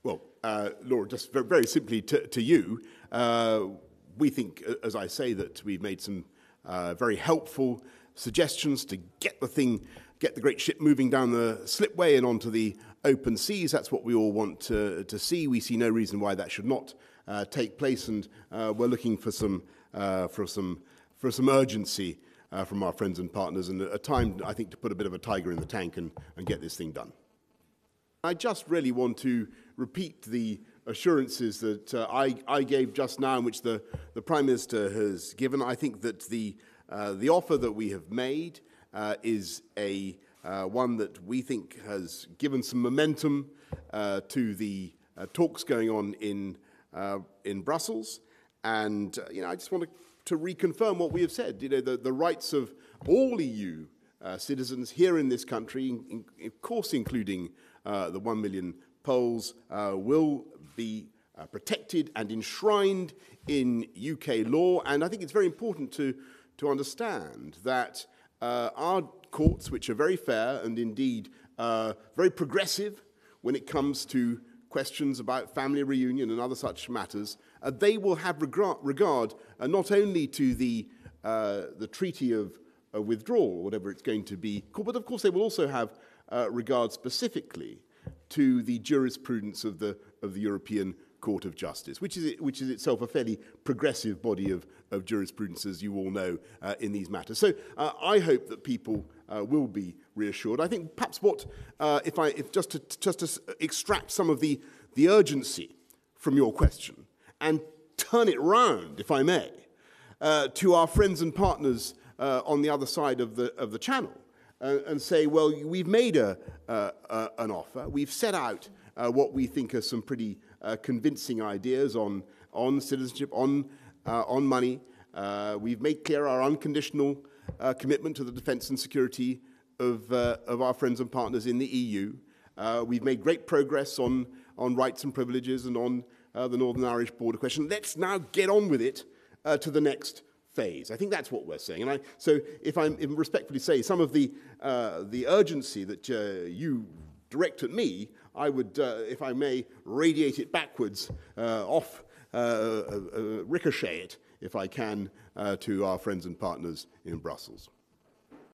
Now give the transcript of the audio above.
Well, Laura, just very simply to you, we think, as I say, that we've made some very helpful suggestions to get the great ship moving down the slipway and onto the open seas. That's what we all want to see. We see no reason why that should not take place, and we're looking for some urgency from our friends and partners, and a time, I think, to put a bit of a tiger in the tank and get this thing done. I just really want to repeat the assurances that I gave just now, in which the Prime Minister has given. I think that the offer that we have made is one that we think has given some momentum to the talks going on in Brussels. And I just want to reconfirm what we have said. The rights of all EU citizens here in this country, of course including the 1 million Poles, will be protected and enshrined in UK law. And I think it's very important to understand that our courts, which are very fair and indeed very progressive when it comes to questions about family reunion and other such matters, they will have regard not only to the treaty of withdrawal, whatever it's going to be called, but of course they will also have regard specifically to the jurisprudence of the European Court of Justice, which is itself a fairly progressive body of jurisprudence, as you all know, in these matters. So I hope that people will be reassured. I think perhaps if just to extract some of the urgency from your question and turn it round, if I may, to our friends and partners on the other side of the channel, and say, well, we've made an offer. We've set out what we think are some pretty convincing ideas on citizenship, on money. We've made clear our unconditional commitment to the defence and security of our friends and partners in the EU. We've made great progress on rights and privileges and on the Northern Irish border question. Let's now get on with it to the next phase. I think that's what we're saying. And so if I respectfully say some of the urgency that you direct at me, I would, if I may, radiate it backwards, ricochet it, if I can, to our friends and partners in Brussels.